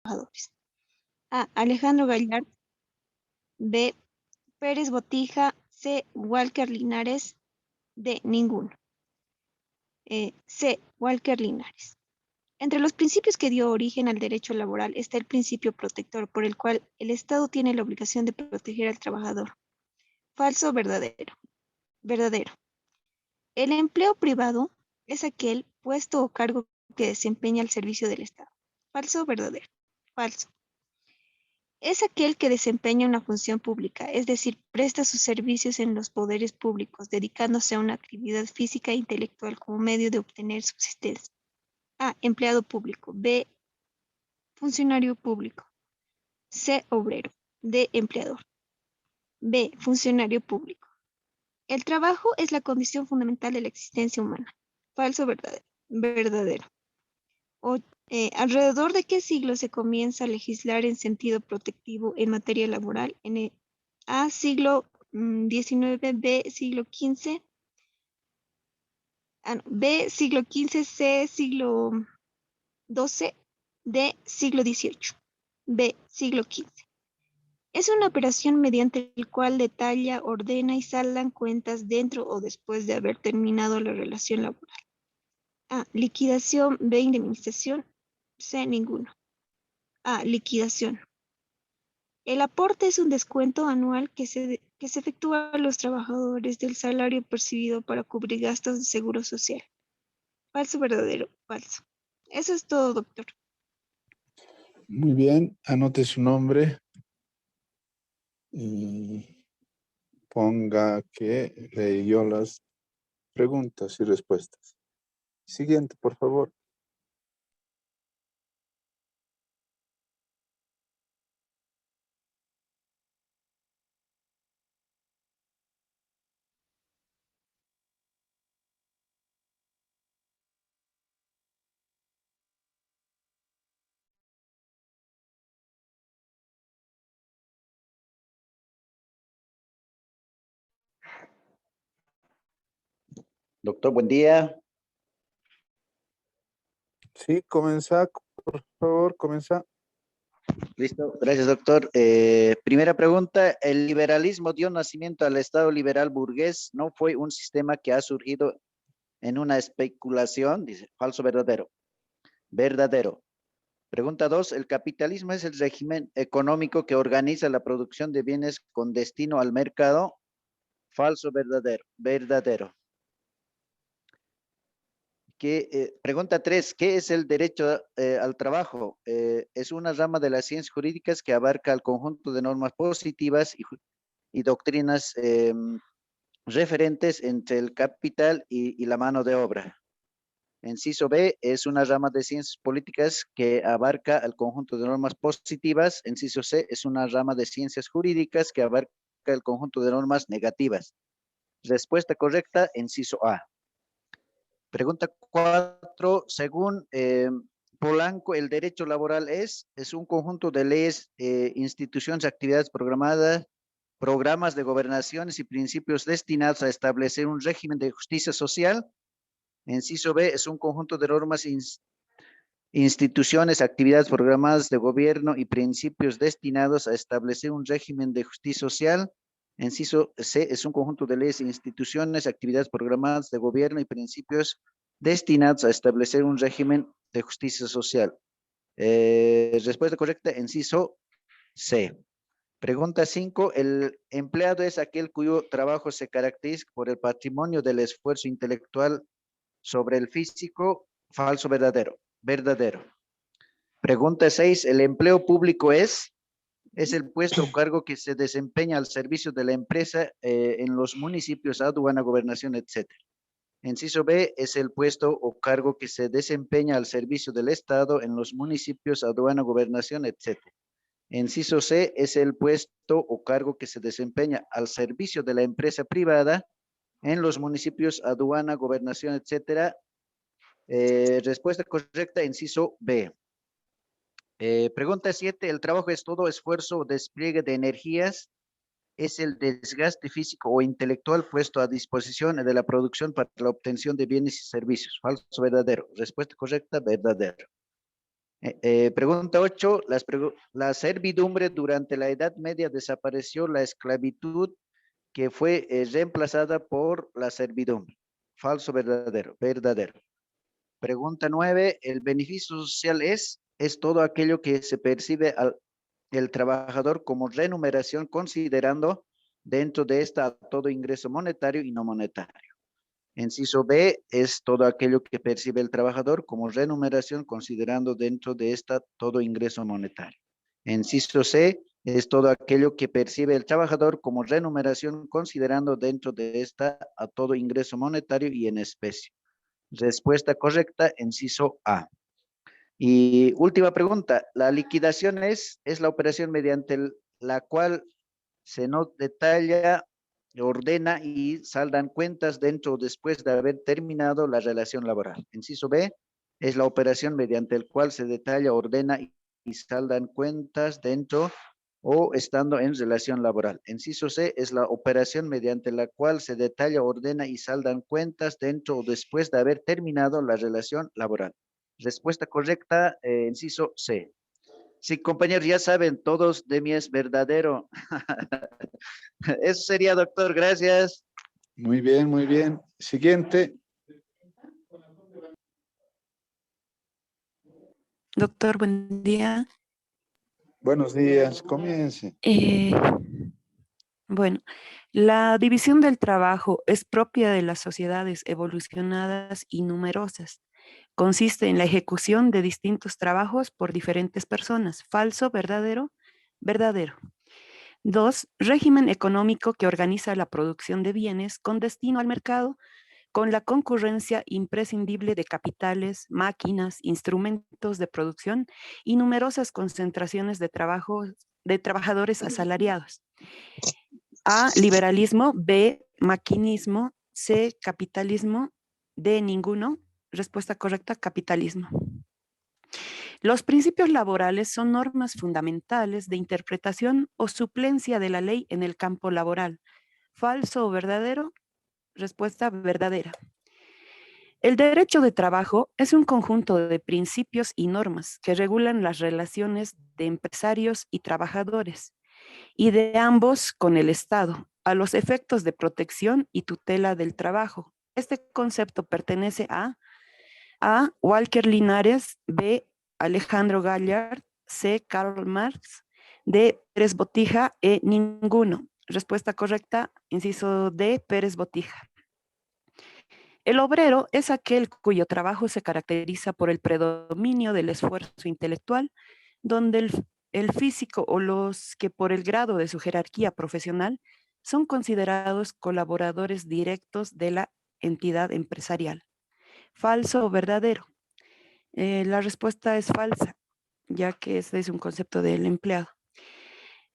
trabajadores. A. Alejandro Gallard. B. Pérez Botija. C. Walker Linares. D. Ninguno. C. Walker Linares. Entre los principios que dio origen al derecho laboral está el principio protector, por el cual el Estado tiene la obligación de proteger al trabajador. Falso o verdadero. Verdadero. El empleo privado es aquel puesto o cargo que desempeña al servicio del Estado. Falso o verdadero. Falso. Es aquel que desempeña una función pública, es decir, presta sus servicios en los poderes públicos, dedicándose a una actividad física e intelectual como medio de obtener subsistencia. A. Empleado público. B. Funcionario público. C. Obrero. D. Empleador. B. Funcionario público. El trabajo es la condición fundamental de la existencia humana. Falso o verdadero. Verdadero. ¿Alrededor de qué siglo se comienza a legislar en sentido protectivo en materia laboral? A, siglo XIX, B, siglo XV, no, B, siglo XV, C, siglo XII, D, siglo XVIII, B, siglo XV. Es una operación mediante el cual detalla, ordena y saldan cuentas dentro o después de haber terminado la relación laboral. A, liquidación, B, indemnización, C, ninguno. A, liquidación. El aporte es un descuento anual que se efectúa a los trabajadores del salario percibido para cubrir gastos de seguro social. Falso, verdadero, falso. Eso es todo, doctor. Muy bien, anote su nombre y ponga que leyó las preguntas y respuestas. Siguiente, por favor. Doctor, buen día. Sí, comienza, por favor, comienza. Listo, gracias, doctor. Primera pregunta, ¿el liberalismo dio nacimiento al Estado liberal burgués? ¿No fue un sistema que ha surgido en una especulación? Dice, falso, verdadero. Verdadero. Pregunta 2, ¿el capitalismo es el régimen económico que organiza la producción de bienes con destino al mercado? Falso, verdadero. Verdadero. Pregunta 3, ¿qué es el derecho al trabajo? Es una rama de las ciencias jurídicas que abarca el conjunto de normas positivas y doctrinas referentes entre el capital y la mano de obra. Inciso B, es una rama de ciencias políticas que abarca el conjunto de normas positivas. Inciso C, es una rama de ciencias jurídicas que abarca el conjunto de normas negativas. Respuesta correcta, inciso A. Pregunta 4. Según Polanco, el derecho laboral es un conjunto de leyes, instituciones, actividades programadas, programas de gobernaciones y principios destinados a establecer un régimen de justicia social. Inciso B, es un conjunto de normas, instituciones, actividades programadas de gobierno y principios destinados a establecer un régimen de justicia social. Inciso C, es un conjunto de leyes, instituciones, actividades programadas de gobierno y principios destinados a establecer un régimen de justicia social. Respuesta correcta, inciso C. Pregunta 5. El empleado es aquel cuyo trabajo se caracteriza por el patrimonio del esfuerzo intelectual sobre el físico. Falso, verdadero. Verdadero. Pregunta 6. El empleo público es el puesto o cargo que se desempeña al servicio de la empresa en los municipios, aduana, gobernación, etc. Inciso B, es el puesto o cargo que se desempeña al servicio del Estado en los municipios, aduana, gobernación, etc. Inciso C, es el puesto o cargo que se desempeña al servicio de la empresa privada en los municipios, aduana, gobernación, etc. Respuesta correcta, inciso B. Pregunta 7. El trabajo es todo esfuerzo o despliegue de energías, es el desgaste físico o intelectual puesto a disposición de la producción para la obtención de bienes y servicios. Falso, verdadero. Respuesta correcta, verdadero. Pregunta 8. La servidumbre durante la Edad Media desapareció la esclavitud que fue reemplazada por la servidumbre. Falso, verdadero. Verdadero. Pregunta 9. El beneficio social es todo aquello que se percibe al el trabajador como remuneración considerando dentro de esta todo ingreso monetario y no monetario. Inciso B es todo aquello que percibe el trabajador como remuneración considerando dentro de esta todo ingreso monetario. Inciso C es todo aquello que percibe el trabajador como remuneración considerando dentro de esta a todo ingreso monetario y en especie. Respuesta correcta, inciso A. Y última pregunta, la liquidación es la operación mediante la cual se nos detalla, ordena y saldan cuentas dentro o después de haber terminado la relación laboral. Inciso B, es la operación mediante el cual se detalla, ordena y saldan cuentas dentro o estando en relación laboral. Inciso C, es la operación mediante la cual se detalla, ordena y saldan cuentas dentro o después de haber terminado la relación laboral. Respuesta correcta, inciso C. Sí, compañeros, ya saben, todos de mí es verdadero. Eso sería, doctor, gracias. Muy bien, muy bien. Siguiente. Doctor, buen día. Buenos días. Comience. Bueno, la división del trabajo es propia de las sociedades evolucionadas y numerosas. Consiste en la ejecución de distintos trabajos por diferentes personas. Falso, verdadero, verdadero. 2. Régimen económico que organiza la producción de bienes con destino al mercado con la concurrencia imprescindible de capitales, máquinas, instrumentos de producción y numerosas concentraciones de trabajadores asalariados. A, liberalismo. B, maquinismo. C, capitalismo. D, ninguno. Respuesta correcta, capitalismo. Los principios laborales son normas fundamentales de interpretación o suplencia de la ley en el campo laboral. ¿Falso o verdadero? Respuesta verdadera. El derecho de trabajo es un conjunto de principios y normas que regulan las relaciones de empresarios y trabajadores y de ambos con el Estado, a los efectos de protección y tutela del trabajo. Este concepto pertenece a Walker Linares, B. Alejandro Gallard, C. Karl Marx, D. Pérez Botija, E. Ninguno. Respuesta correcta, inciso D. Pérez Botija. El obrero es aquel cuyo trabajo se caracteriza por el predominio del esfuerzo intelectual, donde el físico o los que por el grado de su jerarquía profesional son considerados colaboradores directos de la entidad empresarial. ¿Falso o verdadero? La respuesta es falsa, ya que este es un concepto del empleado.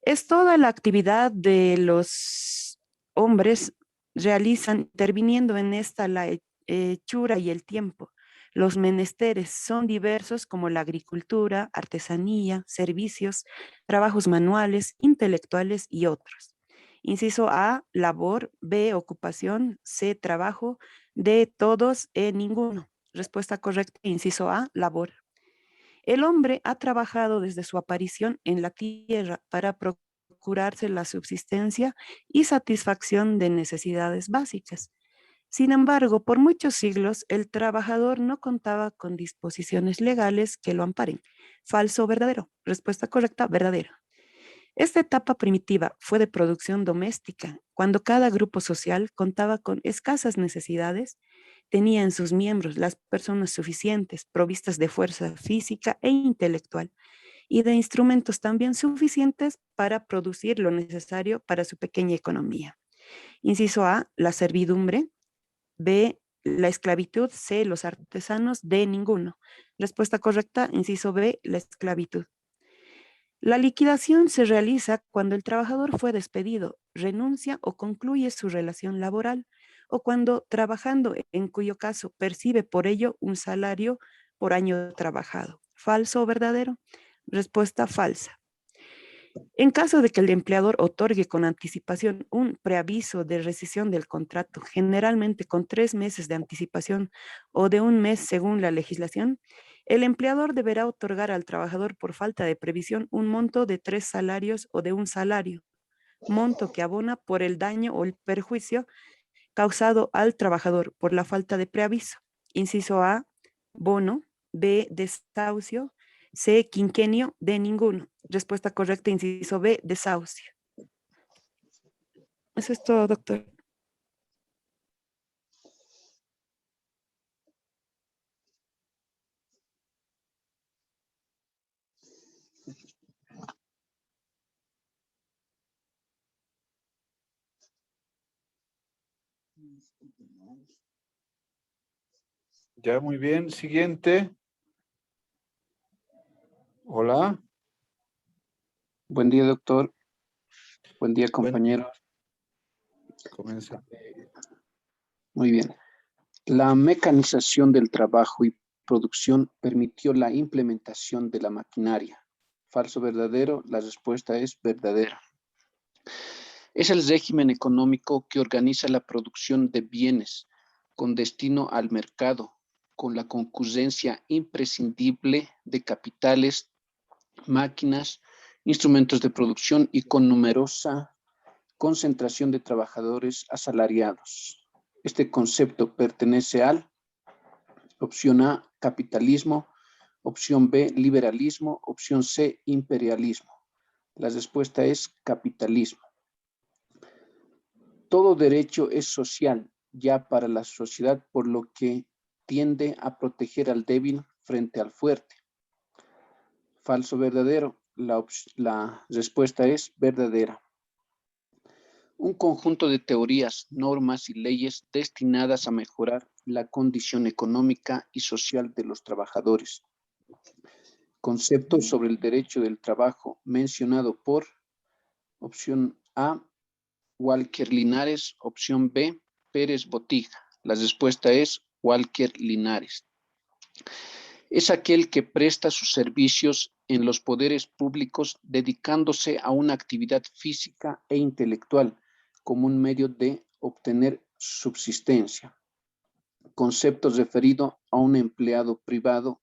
Es toda la actividad de los hombres realizan interviniendo en esta la hechura y el tiempo. Los menesteres son diversos como la agricultura, artesanía, servicios, trabajos manuales, intelectuales y otros. Inciso A, labor. B, ocupación. C, trabajo. D, todos. E, ninguno. Respuesta correcta, inciso A, labor. El hombre ha trabajado desde su aparición en la tierra para procurarse la subsistencia y satisfacción de necesidades básicas. Sin embargo, por muchos siglos, el trabajador no contaba con disposiciones legales que lo amparen. ¿Falso o verdadero? Respuesta correcta, verdadero. Esta etapa primitiva fue de producción doméstica, cuando cada grupo social contaba con escasas necesidades, tenía en sus miembros las personas suficientes, provistas de fuerza física e intelectual, y de instrumentos también suficientes para producir lo necesario para su pequeña economía. Inciso A, la servidumbre. B, la esclavitud. C, los artesanos. D, ninguno. Respuesta correcta, inciso B, la esclavitud. La liquidación se realiza cuando el trabajador fue despedido, renuncia o concluye su relación laboral, o cuando trabajando, en cuyo caso percibe por ello un salario por año trabajado. ¿Falso o verdadero? Respuesta falsa. En caso de que el empleador otorgue con anticipación un preaviso de rescisión del contrato, generalmente con 3 meses de anticipación o de 1 mes según la legislación, El empleador deberá otorgar al trabajador por falta de previsión un monto de 3 salarios o de un salario, monto que abona por el daño o el perjuicio causado al trabajador por la falta de preaviso. Inciso A, bono; B, desahucio; C, quinquenio; D, ninguno. Respuesta correcta, inciso B, desahucio. Eso es todo, doctor. Ya, muy bien. Siguiente. Hola. Buen día, doctor. Buen día, Buen- compañeros. Comienza. Muy bien. La mecanización del trabajo y producción permitió la implementación de la maquinaria. ¿Falso o verdadero? La respuesta es verdadera. Es el régimen económico que organiza la producción de bienes con destino al mercado, con la concurrencia imprescindible de capitales, máquinas, instrumentos de producción y con numerosa concentración de trabajadores asalariados. Este concepto pertenece al opción A, capitalismo; opción B, liberalismo; opción C, imperialismo. La respuesta es capitalismo. Todo derecho es social ya para la sociedad, por lo que tiende a proteger al débil frente al fuerte. Falso o verdadero, la respuesta es verdadera. Un conjunto de teorías, normas y leyes destinadas a mejorar la condición económica y social de los trabajadores. Concepto sobre el derecho del trabajo mencionado por opción A, Walker Linares; opción B, Pérez Botija. La respuesta es Walker Linares. Es aquel que presta sus servicios en los poderes públicos dedicándose a una actividad física e intelectual como un medio de obtener subsistencia. Concepto referido a un empleado privado.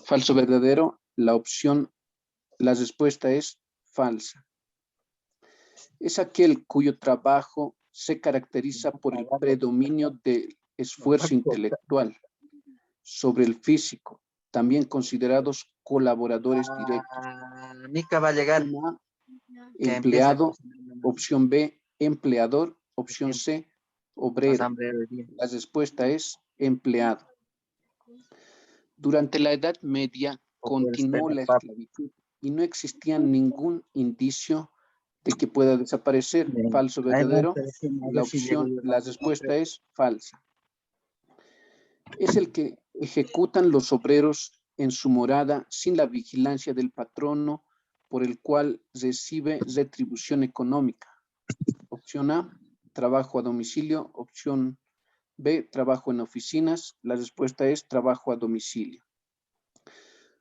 Falso o verdadero, la respuesta es falsa. Es aquel cuyo trabajo se caracteriza por el predominio del esfuerzo intelectual sobre el físico, también considerados colaboradores directos. Mica va a llegar. Opción A, Que empiece a empleado; cocinar. opción B, empleador; opción C, Más obrero. hambre del día. La respuesta es empleado. Durante la Edad Media continuó la esclavitud y no existía ningún indicio de que pueda desaparecer. Falso o verdadero, la respuesta es falsa. Es el que ejecutan los obreros en su morada sin la vigilancia del patrono, por el cual recibe retribución económica. Opción A, trabajo a domicilio; opción B, trabajo en oficinas. La respuesta es trabajo a domicilio.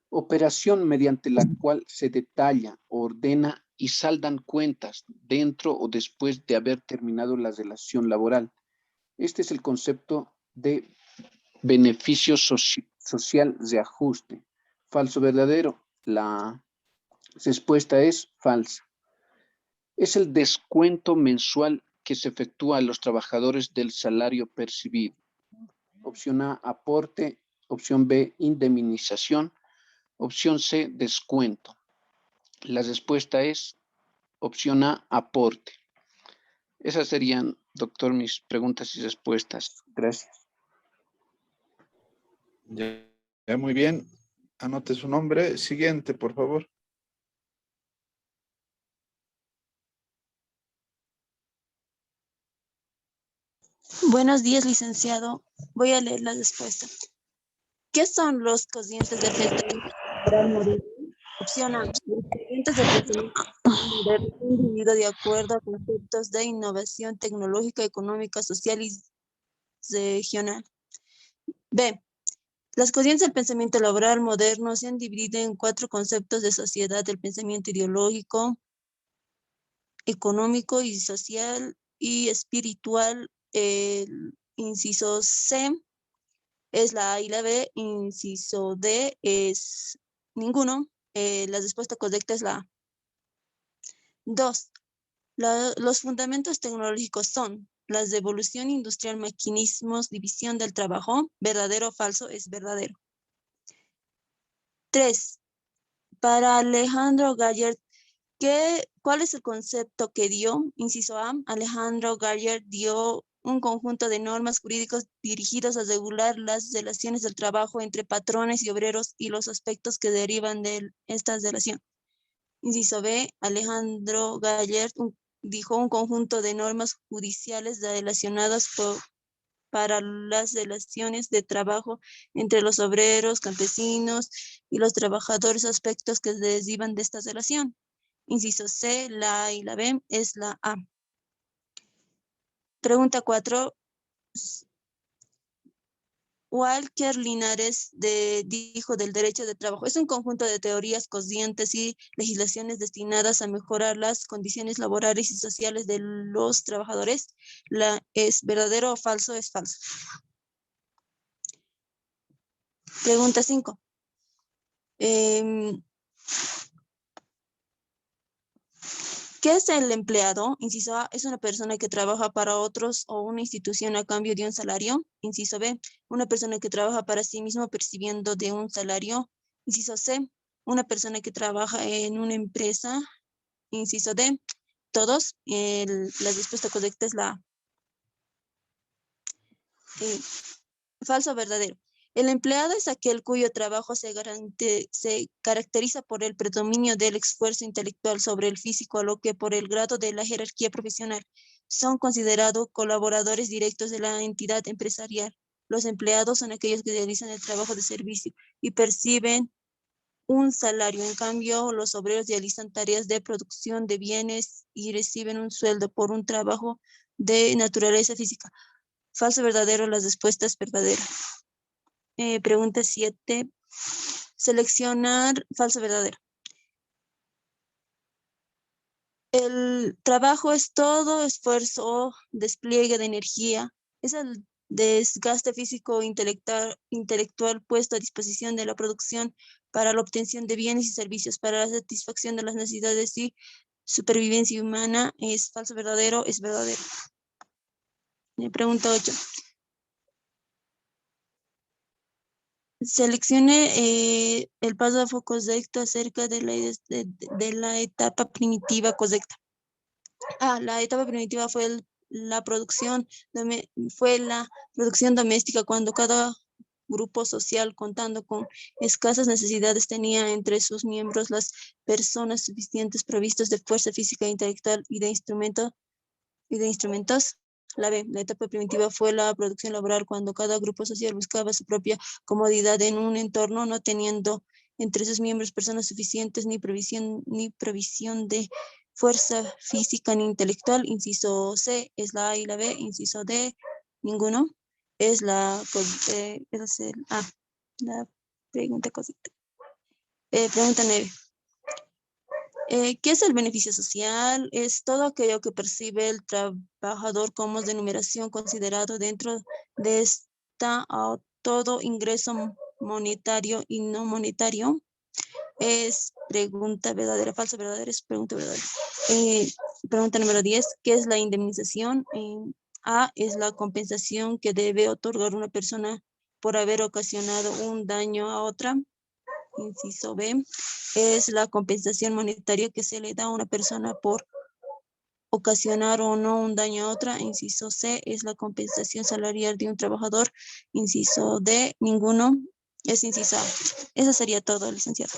Operación mediante la cual se detalla, ordena y saldan cuentas dentro o después de haber terminado la relación laboral. Este es el concepto de beneficio social de ajuste. Falso o verdadero, la respuesta es falsa. Es el descuento mensual que se efectúa a los trabajadores del salario percibido. Opción A, aporte; opción B, indemnización; opción C, descuento. La respuesta es opción A, aporte. Esas serían, doctor, mis preguntas y respuestas. Gracias. Ya, muy bien. Anote su nombre. Siguiente, por favor. Buenos días, licenciado. Voy a leer la respuesta. ¿Qué son los cocientes del pensamiento laboral moderno? Opción A. Los cocientes del pensamiento moderno son divididos de acuerdo a conceptos de innovación tecnológica, económica, social y regional. B. Las corrientes del pensamiento laboral moderno se han dividido en 4 conceptos de sociedad: el pensamiento ideológico, económico y social y espiritual. El inciso C, es la A y la B. Inciso D es ninguno. La respuesta correcta es la A. 2. Los fundamentos tecnológicos son las de evolución industrial, maquinismos, división del trabajo. ¿Verdadero o falso? Es verdadero. 3. Para Alejandro Gallert, ¿cuál es el concepto que dio? Inciso A, Alejandro Gallert dio un conjunto de normas jurídicas dirigidas a regular las relaciones del trabajo entre patrones y obreros y los aspectos que derivan de esta relación. Inciso B, Alejandro Gallert dijo un conjunto de normas judiciales relacionadas para las relaciones de trabajo entre los obreros, campesinos y los trabajadores, aspectos que derivan de esta relación. Inciso C, la A y la B es la A. Pregunta 4. Walker Linares dijo del derecho de trabajo. Es un conjunto de teorías conscientes y legislaciones destinadas a mejorar las condiciones laborales y sociales de los trabajadores. ¿Es verdadero o falso? Es falso. Pregunta 5. ¿Qué es el empleado? Inciso A, es una persona que trabaja para otros o una institución a cambio de un salario. Inciso B, una persona que trabaja para sí mismo percibiendo de un salario. Inciso C, una persona que trabaja en una empresa. Inciso D, todos. La respuesta correcta es la A. Falso o verdadero. El empleado es aquel cuyo trabajo se caracteriza por el predominio del esfuerzo intelectual sobre el físico, a lo que por el grado de la jerarquía profesional son considerados colaboradores directos de la entidad empresarial. Los empleados son aquellos que realizan el trabajo de servicio y perciben un salario. En cambio, los obreros realizan tareas de producción de bienes y reciben un sueldo por un trabajo de naturaleza física. Falso o verdadero, la respuesta es verdadera. Pregunta 7. Seleccionar falso o verdadero. El trabajo es todo esfuerzo o despliegue de energía. Es el desgaste físico o intelectual puesto a disposición de la producción para la obtención de bienes y servicios, para la satisfacción de las necesidades y supervivencia humana. ¿Es falso o verdadero? Es verdadero. Pregunta 8. Seleccione el párrafo correcto acerca de la etapa primitiva correcta. La etapa primitiva fue la producción doméstica, cuando cada grupo social, contando con escasas necesidades, tenía entre sus miembros las personas suficientes provistos de fuerza física, intelectual y de instrumentos. La B, la etapa primitiva fue la producción laboral, cuando cada grupo social buscaba su propia comodidad en un entorno, no teniendo entre sus miembros personas suficientes ni provisión de fuerza física ni intelectual. Inciso C es la A y la B. Inciso D, ninguno. Es la pregunta correcta. Pregunta 9. ¿Qué es el beneficio social? Es todo aquello que percibe el trabajador como remuneración considerado dentro de esta a todo ingreso monetario y no monetario. Es pregunta verdadera, falsa, verdadera, es pregunta verdadera. Pregunta número 10, ¿qué es la indemnización? A es la compensación que debe otorgar una persona por haber ocasionado un daño a otra. Inciso B es la compensación monetaria que se le da a una persona por ocasionar o no un daño a otra. Inciso C es la compensación salarial de un trabajador. Inciso D, ninguno. Es inciso A. Eso sería todo, licenciado.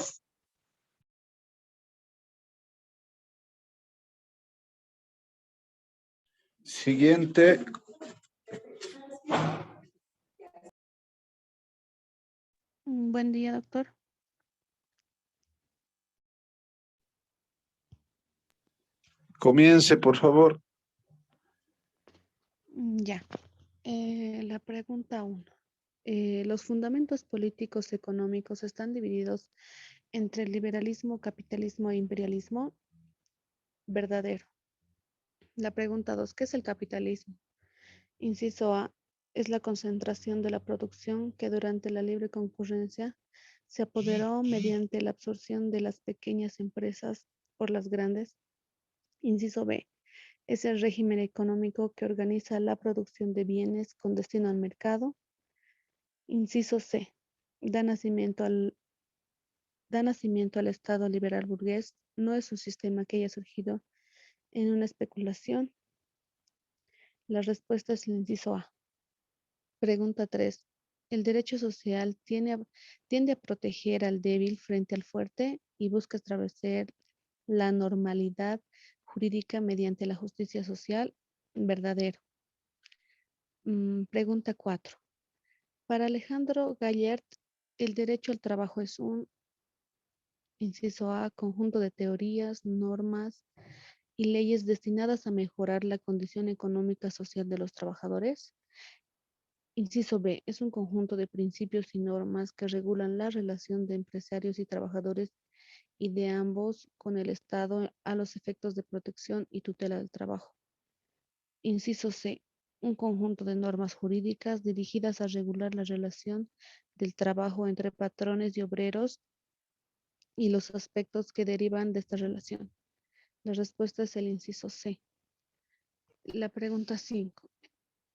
Siguiente. Buen día, doctor. Comience, por favor. Ya. La pregunta 1. Los fundamentos políticos económicos están divididos entre el liberalismo, capitalismo e imperialismo. Verdadero. La pregunta 2. ¿Qué es el capitalismo? Inciso A. es la concentración de la producción que durante la libre concurrencia se apoderó mediante la absorción de las pequeñas empresas por las grandes. Inciso B, es el régimen económico que organiza la producción de bienes con destino al mercado. Inciso C, da nacimiento al Estado liberal burgués. No es un sistema que haya surgido en una especulación. La respuesta es el inciso A. Pregunta 3. El derecho social tiende a proteger al débil frente al fuerte y busca establecer la normalidad jurídica mediante la justicia social. Verdadero. Pregunta 4. Para Alejandro Gallert, el derecho al trabajo es un, inciso A, conjunto de teorías, normas y leyes destinadas a mejorar la condición económica social de los trabajadores. Inciso B, es un conjunto de principios y normas que regulan la relación de empresarios y trabajadores y de ambos con el Estado a los efectos de protección y tutela del trabajo. Inciso C, un conjunto de normas jurídicas dirigidas a regular la relación del trabajo entre patrones y obreros y los aspectos que derivan de esta relación. La respuesta es el inciso C. La pregunta 5.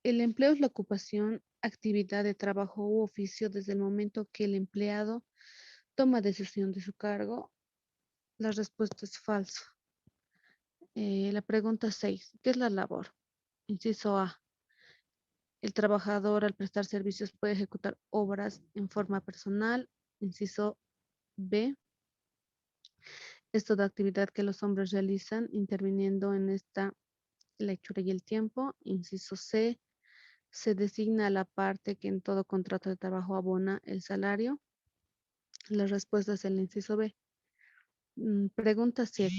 El empleo es la ocupación, actividad de trabajo u oficio desde el momento que el empleado toma decisión de su cargo. La respuesta es falso. La pregunta 6. ¿Qué es la labor? Inciso A. El trabajador al prestar servicios puede ejecutar obras en forma personal. Inciso B. Es toda actividad que los hombres realizan interviniendo en esta la hechura y el tiempo. Inciso C. Se designa a la parte que en todo contrato de trabajo abona el salario. La respuesta es el inciso B. Pregunta 7.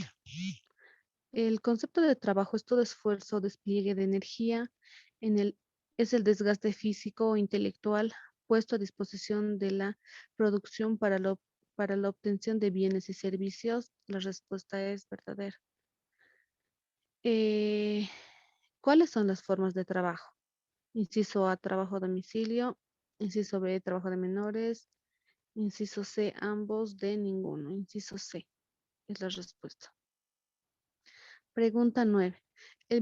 El concepto de trabajo es todo esfuerzo o despliegue de energía, es el desgaste físico o intelectual puesto a disposición de la producción para la obtención de bienes y servicios. La respuesta es verdadera. ¿Cuáles son las formas de trabajo? Inciso A, trabajo a domicilio. Inciso B, trabajo de menores. Inciso C, ambos, D, ninguno. Inciso C es la respuesta. Pregunta 9. El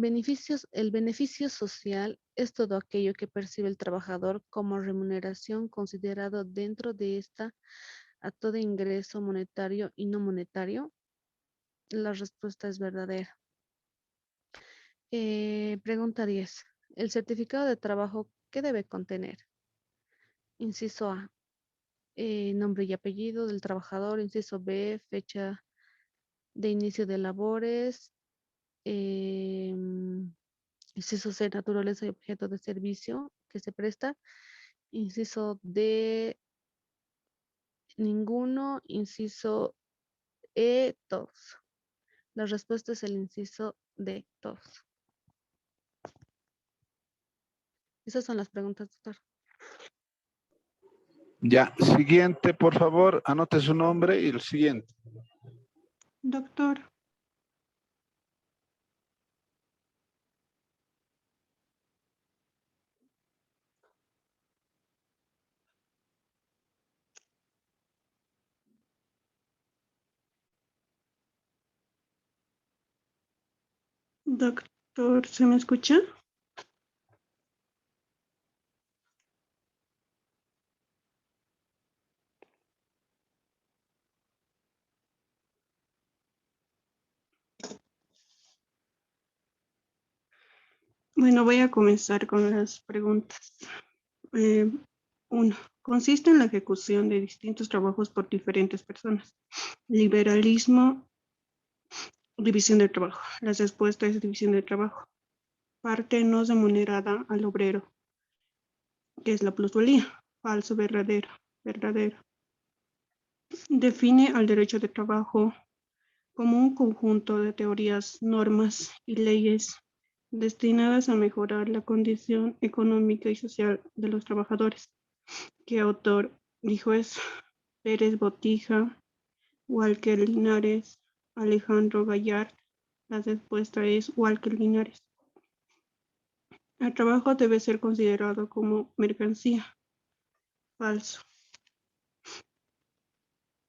beneficio social es todo aquello que percibe el trabajador como remuneración considerado dentro de esta a todo ingreso monetario y no monetario. La respuesta es verdadera. Pregunta 10. El certificado de trabajo, ¿qué debe contener? Inciso A, nombre y apellido del trabajador. Inciso B, fecha de inicio de labores. Inciso C, naturaleza y objeto de servicio que se presta. Inciso D, ninguno. Inciso E, todos. La respuesta es el inciso D, todos. Esas son las preguntas, doctor. Ya, siguiente, por favor, anote su nombre y el siguiente. Doctor, doctor, ¿se me escucha? Bueno, voy a comenzar con las preguntas. 1. Consiste en la ejecución de distintos trabajos por diferentes personas. Liberalismo, división del trabajo. La respuesta es división del trabajo. Parte no remunerada al obrero, que es la plusvalía. Falso, verdadero, verdadero. Define al derecho de trabajo como un conjunto de teorías, normas y leyes destinadas a mejorar la condición económica y social de los trabajadores. ¿Qué autor dijo eso? Pérez Botija, Walker Linares, Alejandro Gallard. La respuesta es Walker Linares. El trabajo debe ser considerado como mercancía. Falso.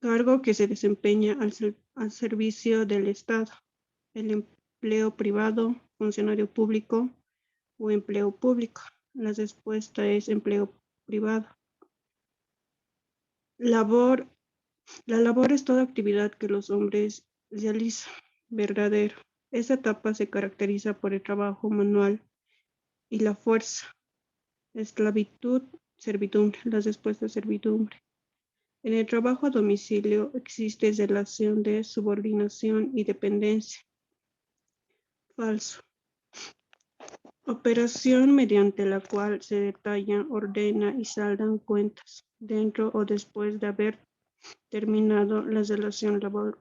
Cargo que se desempeña al servicio del Estado. El empleo privado, funcionario público o empleo público. La respuesta es empleo privado. La labor es toda actividad que los hombres realizan. Verdadero. Esta etapa se caracteriza por el trabajo manual y la fuerza. Esclavitud, servidumbre. La respuesta es servidumbre. En el trabajo a domicilio existe relación de subordinación y dependencia. Falso. Operación mediante la cual se detallan, ordena y saldan cuentas dentro o después de haber terminado la relación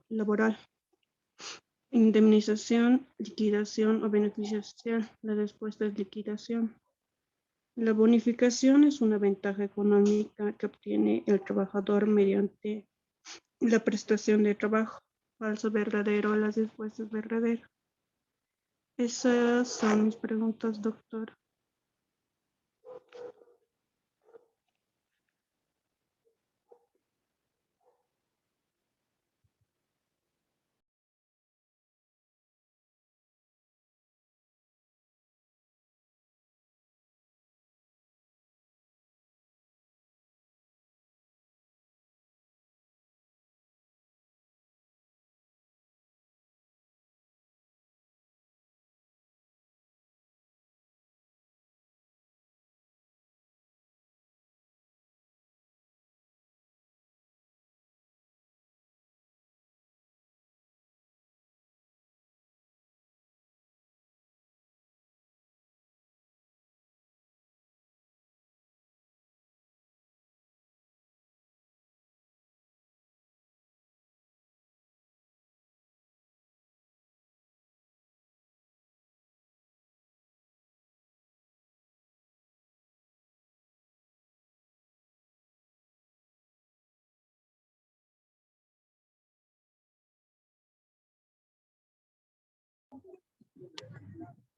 laboral. Indemnización, liquidación o beneficio social. La respuesta es liquidación. La bonificación es una ventaja económica que obtiene el trabajador mediante la prestación de trabajo. Falso, verdadero. La respuesta es verdadero. Esas son mis preguntas, doctor.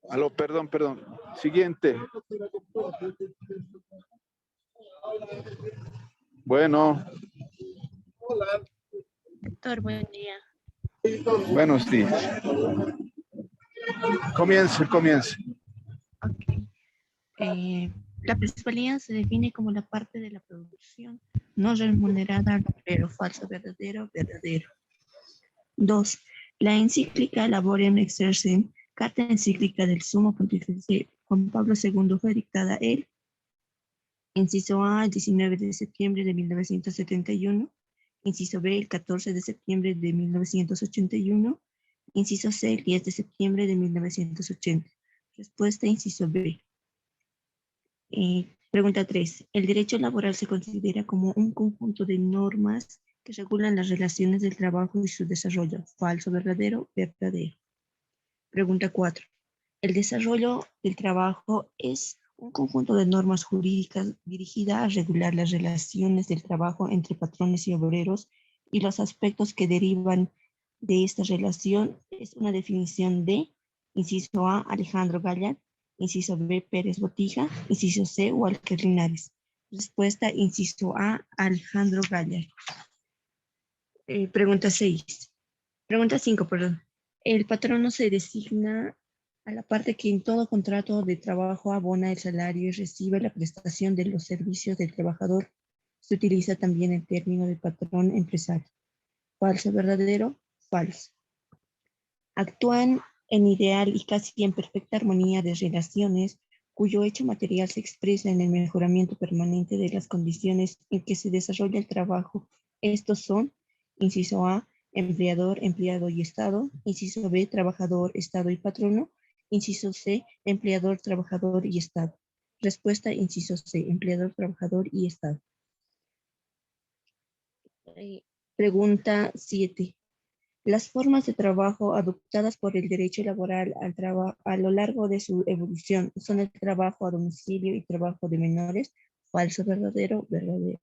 Aló, perdón. Siguiente. Bueno, Doctor, buen día. buenos días. Comience. Ok. La plusvalía se define como la parte de la producción no remunerada al obrero. Falso, verdadero, verdadero. 2. La encíclica Laborium Exercens, carta encíclica del Sumo Pontífice Juan Pablo II, fue dictada el inciso A, el 19 de septiembre de 1971, inciso B, el 14 de septiembre de 1981, inciso C, el 10 de septiembre de 1980. Respuesta, inciso B. Pregunta 3. El derecho laboral se considera como un conjunto de normas que regulan las relaciones del trabajo y su desarrollo. Falso, verdadero, verdadero. Pregunta 4. El desarrollo del trabajo es un conjunto de normas jurídicas dirigida a regular las relaciones del trabajo entre patrones y obreros y los aspectos que derivan de esta relación. Es una definición de inciso A, Alejandro Gallard, inciso B, Pérez Botija, inciso C, Walker Linares. Respuesta, inciso A, Alejandro Gallard. Pregunta 6. Pregunta 5, perdón. El patrono se designa a la parte que en todo contrato de trabajo abona el salario y recibe la prestación de los servicios del trabajador. Se utiliza también el término de patrón empresario. Falso, verdadero, falso. Actúan en ideal y casi en perfecta armonía de relaciones cuyo hecho material se expresa en el mejoramiento permanente de las condiciones en que se desarrolla el trabajo. Estos son, inciso A, empleador, empleado y Estado, inciso B, trabajador, Estado y patrono, inciso C, empleador, trabajador y Estado. Respuesta, inciso C, empleador, trabajador y Estado. Pregunta 7. Las formas de trabajo adoptadas por el derecho laboral a lo largo de su evolución son el trabajo a domicilio y trabajo de menores. Falso, verdadero, verdadero.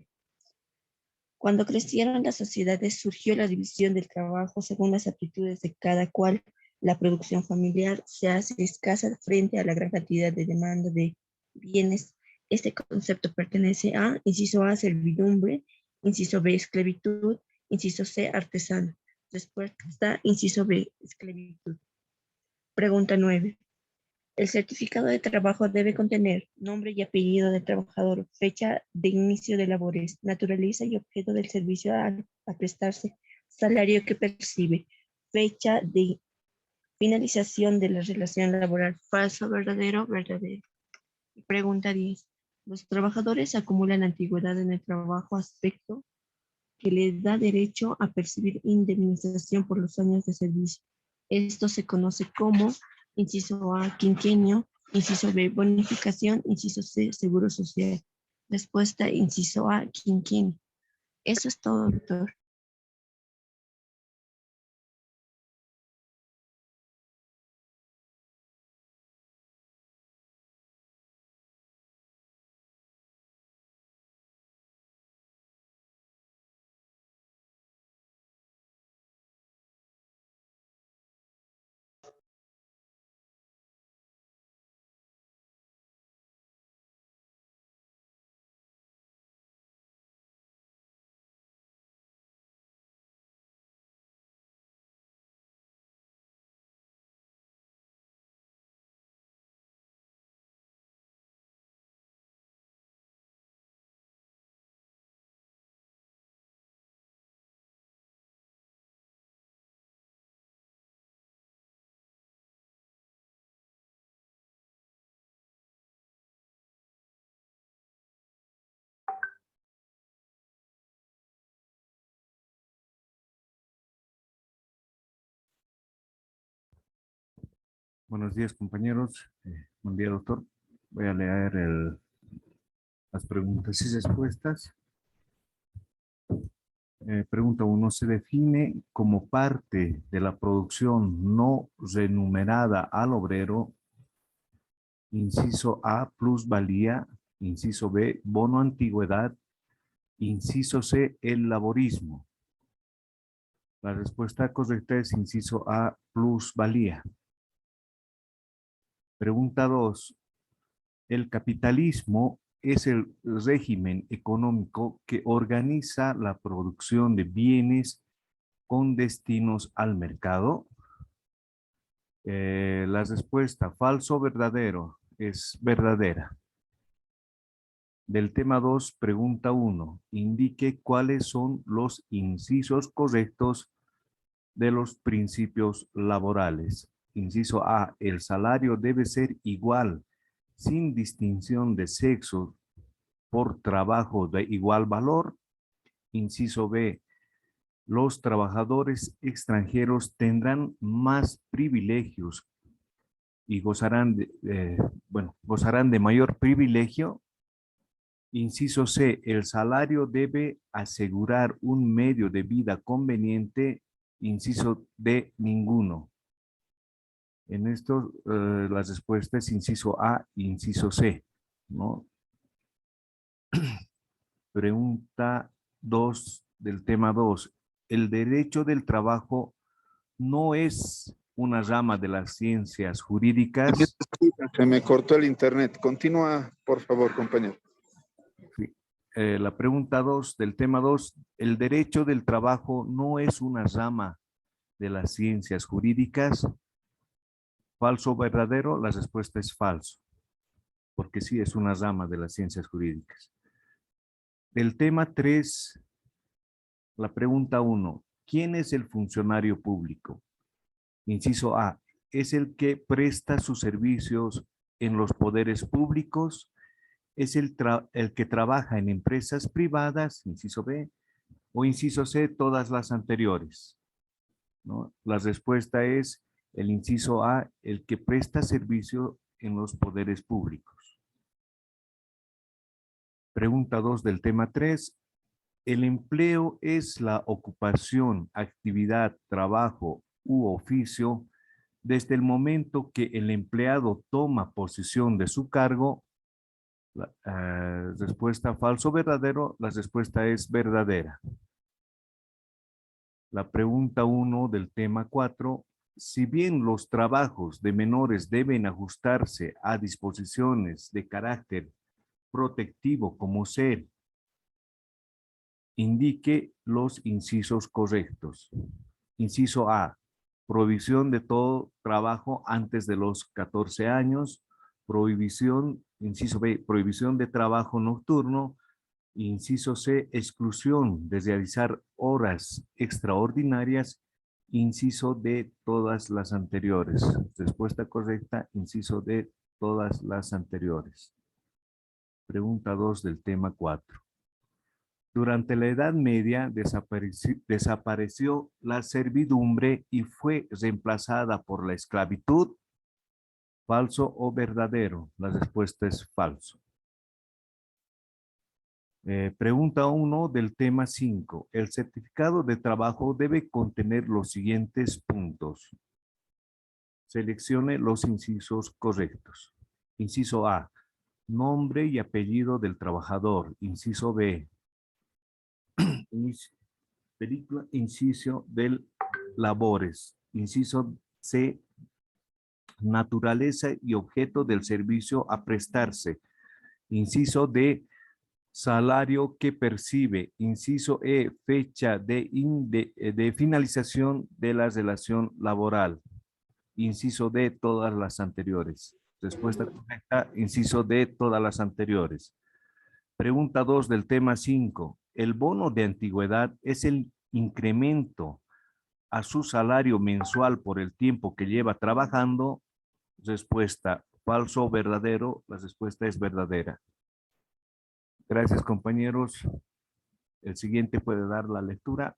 Cuando crecieron las sociedades surgió la división del trabajo según las aptitudes de cada cual, La producción familiar se hace escasa frente a la gran cantidad de demanda de bienes. Este concepto pertenece a, inciso A, servidumbre, inciso B, esclavitud, inciso C, artesano. Respuesta, inciso B, esclavitud. Pregunta 9. El certificado de trabajo debe contener nombre y apellido del trabajador, fecha de inicio de labores, naturaleza y objeto del servicio a prestarse, salario que percibe, fecha de finalización de la relación laboral. Falso, verdadero, verdadero. Pregunta 10. Los trabajadores acumulan antigüedad en el trabajo, aspecto que les da derecho a percibir indemnización por los años de servicio. Esto se conoce como, inciso A, quinquenio, inciso B, bonificación, inciso C, seguro social. Respuesta, inciso A, quinquenio. Eso es todo, doctor. Buenos días, compañeros. Buen día, doctor. Voy a leer las preguntas y respuestas. Pregunta 1. ¿Se define como parte de la producción no remunerada al obrero? Inciso A, plusvalía. Inciso B, bono antigüedad. Inciso C, el laborismo. La respuesta correcta es inciso A, plusvalía. Pregunta 2. El capitalismo es el régimen económico que organiza la producción de bienes con destinos al mercado. La respuesta, falso o verdadero, es verdadera. Del tema 2, pregunta 1. Indique cuáles son los incisos correctos de los principios laborales. Inciso A, el salario debe ser igual, sin distinción de sexo, por trabajo de igual valor. Inciso B, los trabajadores extranjeros tendrán más privilegios y gozarán de mayor privilegio. Inciso C, el salario debe asegurar un medio de vida conveniente. Inciso D, ninguno. En esto, la respuesta es inciso A, inciso C, ¿no? Pregunta 2 del tema 2. El derecho del trabajo no es una rama de las ciencias jurídicas. Se me cortó el internet. Continúa, por favor, compañero. Sí. La pregunta 2 del tema 2. El derecho del trabajo no es una rama de las ciencias jurídicas. ¿Falso o verdadero? La respuesta es falso, porque sí es una rama de las ciencias jurídicas. Del tema 3, la pregunta 1. ¿Quién es el funcionario público? Inciso A, es el que presta sus servicios en los poderes públicos, es el que trabaja en empresas privadas, inciso B, o inciso C, todas las anteriores, ¿no? La respuesta es el inciso A, el que presta servicio en los poderes públicos. Pregunta 2 del tema 3. El empleo es la ocupación, actividad, trabajo u oficio desde el momento que el empleado toma posesión de su cargo. Respuesta falso o verdadero, la respuesta es verdadera. La pregunta 1 del tema 4, si bien los trabajos de menores deben ajustarse a disposiciones de carácter protectivo como ser, indique los incisos correctos. Inciso A, prohibición de todo trabajo antes de los 14 años, prohibición, inciso B, prohibición de trabajo nocturno, inciso C, exclusión de realizar horas extraordinarias, inciso D, todas las anteriores. Respuesta correcta, inciso D, todas las anteriores. Pregunta 2 del tema 4. Durante la Edad Media desapareció la servidumbre y fue reemplazada por la esclavitud. ¿Falso o verdadero? La respuesta es falso. Pregunta 1 del tema 5. El certificado de trabajo debe contener los siguientes puntos. Seleccione los incisos correctos. Inciso A, nombre y apellido del trabajador. Inciso B, inciso del labores. Inciso C, naturaleza y objeto del servicio a prestarse. Inciso D, salario que percibe. Inciso E, fecha de finalización de la relación laboral. Inciso D, todas las anteriores. Respuesta correcta, inciso D, todas las anteriores. Pregunta 2 del tema 5. El bono de antigüedad es el incremento a su salario mensual por el tiempo que lleva trabajando. Respuesta, falso o verdadero. La respuesta es verdadera. Gracias, compañeros. El siguiente puede dar la lectura.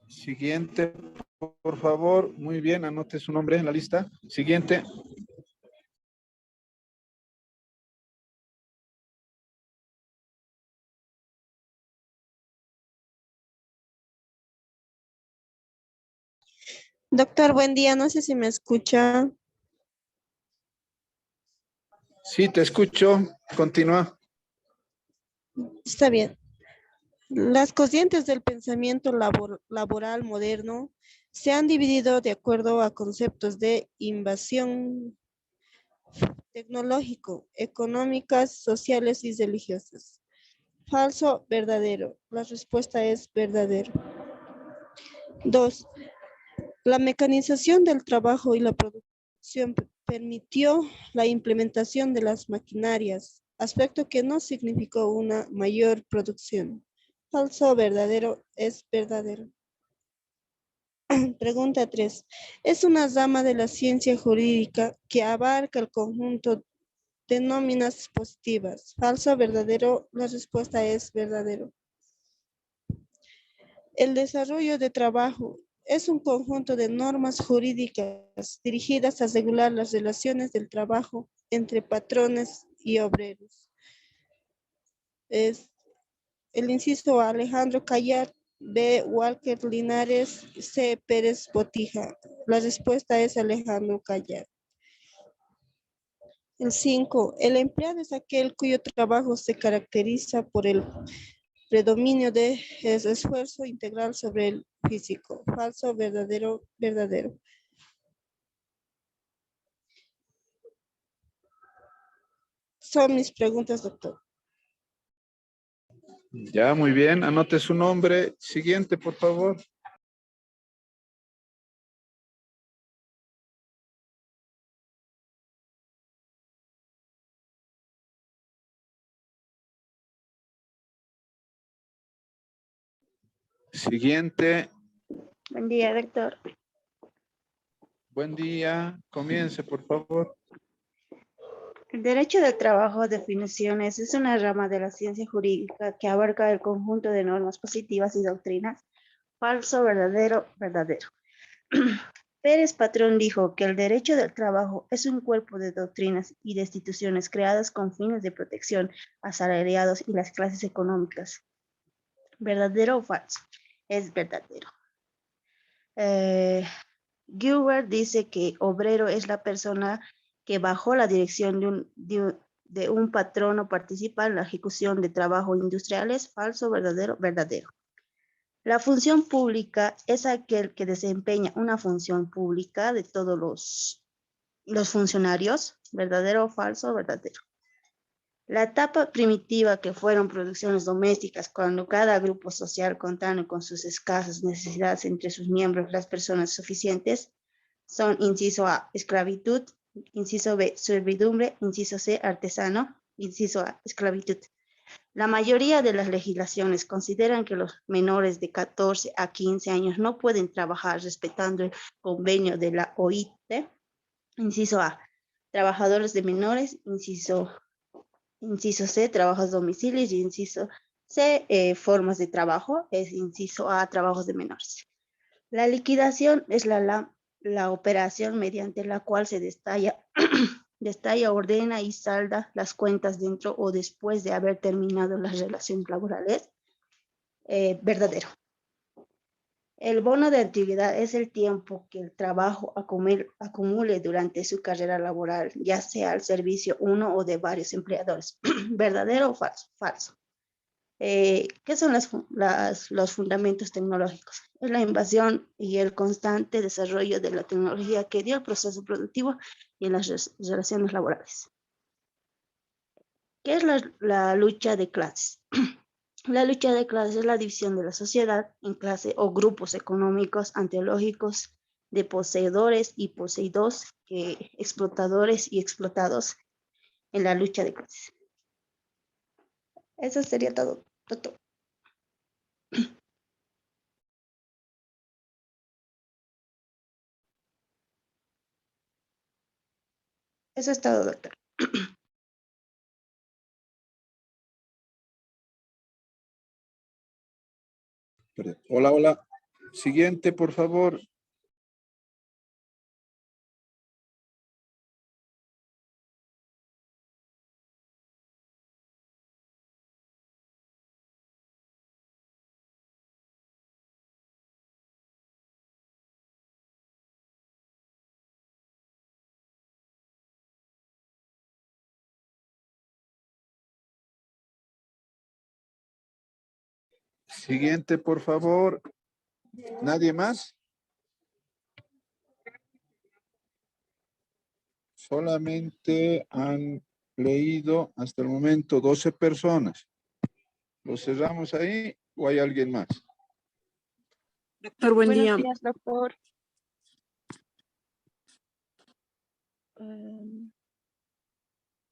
Siguiente, por favor. Muy bien, anote su nombre en la lista. Siguiente. Doctor, buen día. No sé si me escucha. Sí, te escucho. Continúa. Está bien. Las corrientes del pensamiento laboral moderno se han dividido de acuerdo a conceptos de invasión tecnológico, económicas, sociales y religiosas. Falso, verdadero. La respuesta es verdadero. 2. La mecanización del trabajo y la producción permitió la implementación de las maquinarias, aspecto que no significó una mayor producción. Falso, verdadero, es verdadero. Pregunta 3. Es una rama de la ciencia jurídica que abarca el conjunto de nóminas positivas. Falso, verdadero, la respuesta es verdadero. El desarrollo de trabajo es un conjunto de normas jurídicas dirigidas a regular las relaciones del trabajo entre patrones y obreros. Es el inciso A, Alejandro Callar, B, Walker Linares, C, Pérez Botija. La respuesta es Alejandro Callar. El 5, el empleado es aquel cuyo trabajo se caracteriza por el predominio de esfuerzo integral sobre el físico. Falso, verdadero, verdadero. Son mis preguntas, doctor. Ya, muy bien. Anote su nombre. Siguiente, por favor. Siguiente. Buen día, doctor. Buen día. Comience, por favor. El derecho del trabajo, definiciones, es una rama de la ciencia jurídica que abarca el conjunto de normas positivas y doctrinas. Falso, verdadero, verdadero. Pérez Patrón dijo que el derecho del trabajo es un cuerpo de doctrinas y de instituciones creadas con fines de protección a asalariados y las clases económicas. ¿Verdadero o falso? Es verdadero. Gilbert dice que obrero es la persona que bajo la dirección de un patrono participa en la ejecución de trabajos industriales. Falso, verdadero, verdadero. La función pública es aquel que desempeña una función pública de todos los funcionarios. Verdadero o falso, verdadero. La etapa primitiva, que fueron producciones domésticas, cuando cada grupo social contando con sus escasas necesidades entre sus miembros, las personas suficientes, son inciso A, esclavitud, inciso B, servidumbre, inciso C, artesano, inciso A, esclavitud. La mayoría de las legislaciones consideran que los menores de 14 a 15 años no pueden trabajar respetando el convenio de la OIT. Inciso A, trabajadores de menores, inciso C, trabajos domicilios, y inciso C, formas de trabajo, es inciso A, trabajos de menores. La liquidación es la operación mediante la cual se detalla, ordena y salda las cuentas dentro o después de haber terminado las relaciones laborales. Verdadero. El bono de actividad es el tiempo que el trabajo acumule durante su carrera laboral, ya sea al servicio uno o de varios empleadores. ¿Verdadero o falso? Falso. ¿Qué son los fundamentos tecnológicos? Es la invasión y el constante desarrollo de la tecnología que dio el proceso productivo y en las relaciones laborales. ¿Qué es la lucha de clases? La lucha de clases es la división de la sociedad en clase o grupos económicos antológicos de poseedores y poseídos, explotadores y explotados en la lucha de clases. Eso sería todo, doctor. Eso es todo, doctor. Perdón. Hola, hola. Siguiente, por favor. Siguiente, por favor. ¿Nadie más? Solamente han leído hasta el momento 12 personas. ¿Lo cerramos ahí o hay alguien más? Doctor, buen Buenos día. días, doctor.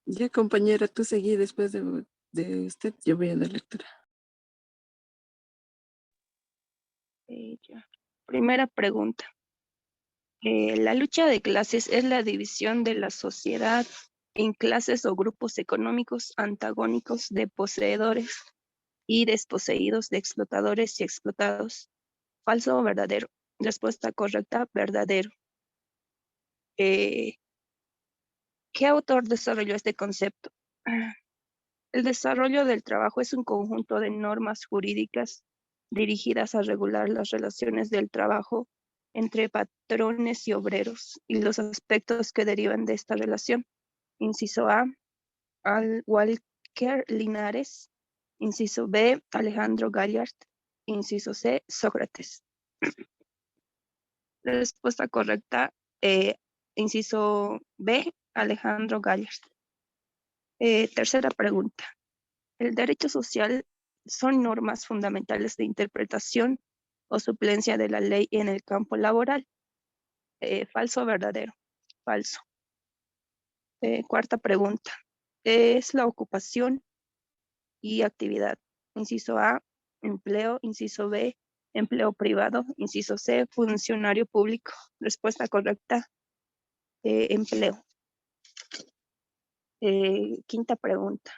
Ya, compañera, tú seguí después de usted. Yo voy a dar lectura. Ya. Primera pregunta. La lucha de clases es la división de la sociedad en clases o grupos económicos antagónicos de poseedores y desposeídos, de explotadores y explotados. ¿Falso o verdadero? Respuesta correcta, verdadero. ¿Qué autor desarrolló este concepto? El desarrollo del trabajo es un conjunto de normas jurídicas dirigidas a regular las relaciones del trabajo entre patrones y obreros y los aspectos que derivan de esta relación. Inciso A, Walker Linares. Inciso B, Alejandro Gallard. Inciso C, Sócrates. La respuesta correcta, inciso B, Alejandro Gallard. Tercera pregunta. El derecho social son normas fundamentales de interpretación o suplencia de la ley en el campo laboral. ¿Falso o verdadero? Falso. Cuarta pregunta. Es la ocupación y actividad. Inciso A, empleo. Inciso B, empleo privado. Inciso C, funcionario público. Respuesta correcta, empleo. Quinta pregunta.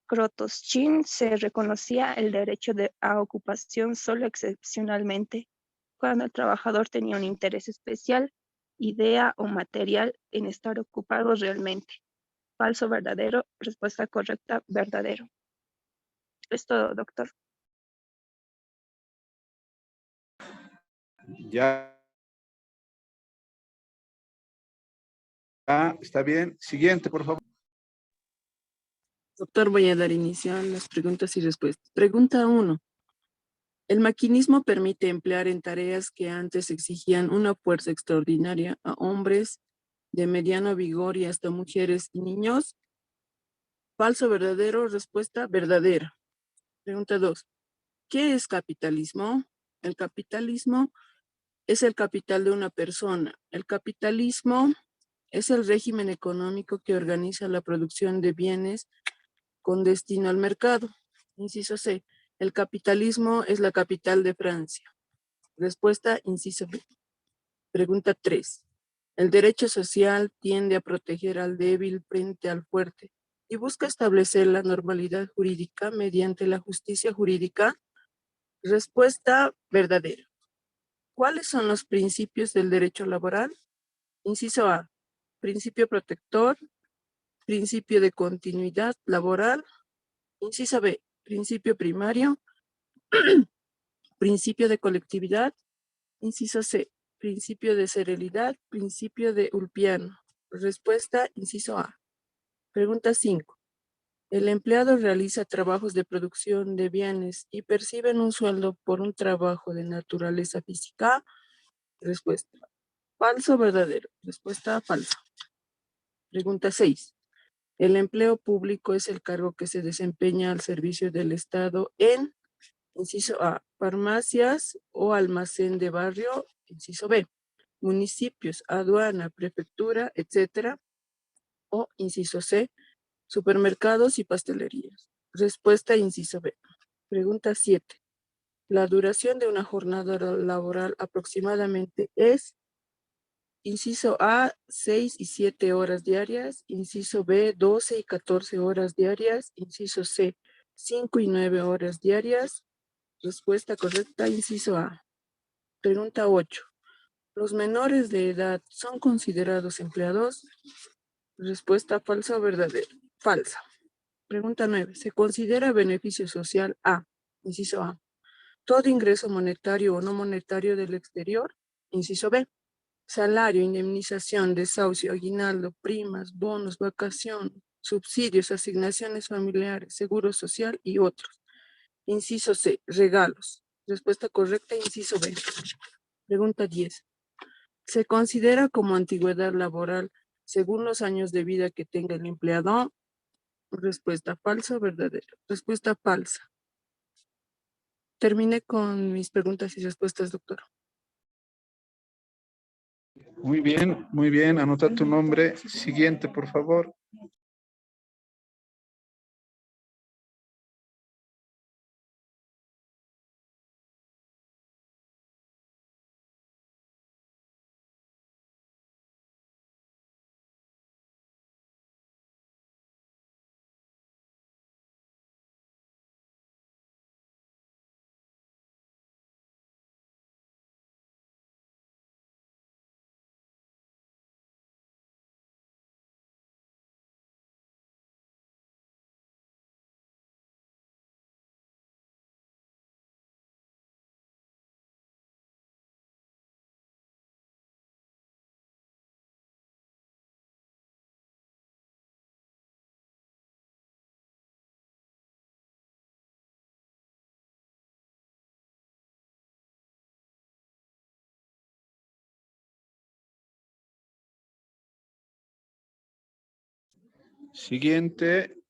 Krotoschin se reconocía el derecho a ocupación solo excepcionalmente cuando el trabajador tenía un interés especial, idea o material en estar ocupado realmente. Falso, verdadero. Respuesta correcta, verdadero. Es todo, doctor. Ya Ah, está bien. Siguiente, por favor. Doctor, voy a dar inicio a las preguntas y respuestas. Pregunta 1. El maquinismo permite emplear en tareas que antes exigían una fuerza extraordinaria a hombres de mediano vigor y hasta mujeres y niños. Falso, verdadero, respuesta verdadera. Pregunta 2. ¿Qué es capitalismo? El capitalismo es el capital de una persona. El capitalismo es el régimen económico que organiza la producción de bienes con destino al mercado. Inciso C. El capitalismo es la capital de Francia. Respuesta, inciso B. Pregunta 3. El derecho social tiende a proteger al débil frente al fuerte y busca establecer la normalidad jurídica mediante la justicia jurídica. Respuesta verdadera. ¿Cuáles son los principios del derecho laboral? Inciso A. Principio protector, principio de continuidad laboral. Inciso B. Principio primario, principio de colectividad. Inciso C. Principio de serialidad, principio de Ulpiano. Respuesta, inciso A. Pregunta 5. El empleado realiza trabajos de producción de bienes y percibe un sueldo por un trabajo de naturaleza física. Respuesta, falso o verdadero. Respuesta, falsa. Pregunta 6. El empleo público es el cargo que se desempeña al servicio del Estado en, inciso A, farmacias o almacén de barrio, inciso B, municipios, aduana, prefectura, etcétera, o inciso C, supermercados y pastelerías. Respuesta, inciso B. Pregunta 7. La duración de una jornada laboral aproximadamente es, inciso A, 6 y 7 horas diarias, inciso B, 12 y 14 horas diarias, inciso C, 5 y 9 horas diarias. Respuesta correcta, inciso A. Pregunta 8. ¿Los menores de edad son considerados empleados? Respuesta falsa o verdadera. Falsa. Pregunta 9. ¿Se considera beneficio social A? Inciso A. Todo ingreso monetario o no monetario del exterior. Inciso B. Salario, indemnización, desahucio, aguinaldo, primas, bonos, vacación, subsidios, asignaciones familiares, seguro social y otros. Inciso C. Regalos. Respuesta correcta, inciso B. Pregunta 10. ¿Se considera como antigüedad laboral según los años de vida que tenga el empleado? Respuesta falsa o verdadera. Respuesta falsa. Terminé con mis preguntas y respuestas, doctor. Muy bien, muy bien. Anota tu nombre. Siguiente, por favor. Siguiente.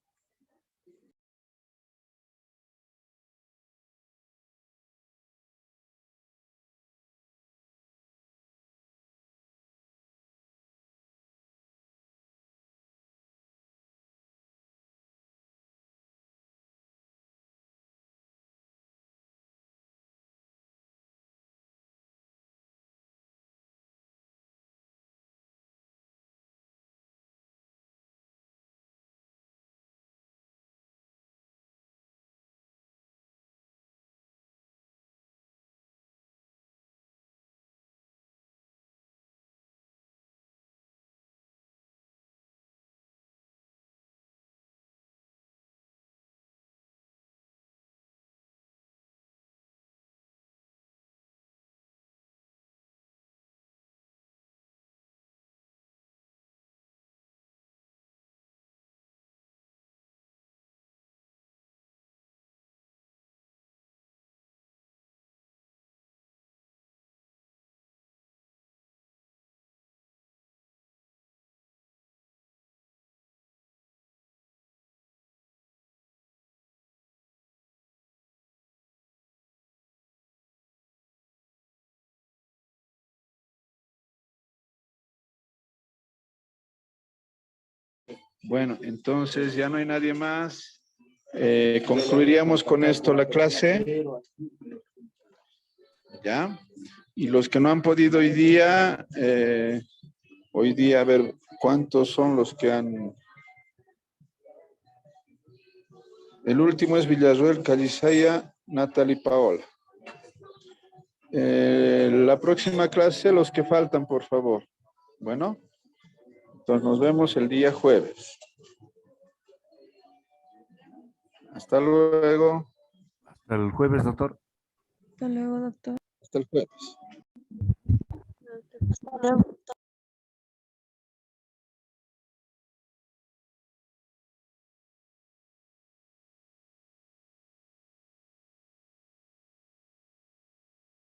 Bueno, entonces ya no hay nadie más. Concluiríamos con esto la clase. ¿Ya? Y los que no han podido hoy día, a ver, ¿cuántos son los que han? El último es Villarruel, Calizaya, Natalie Paola. La próxima clase, los que faltan, por favor. Bueno, entonces nos vemos el día jueves. Hasta luego. Hasta el jueves, doctor. Hasta luego, doctor. Hasta el jueves. Hasta luego.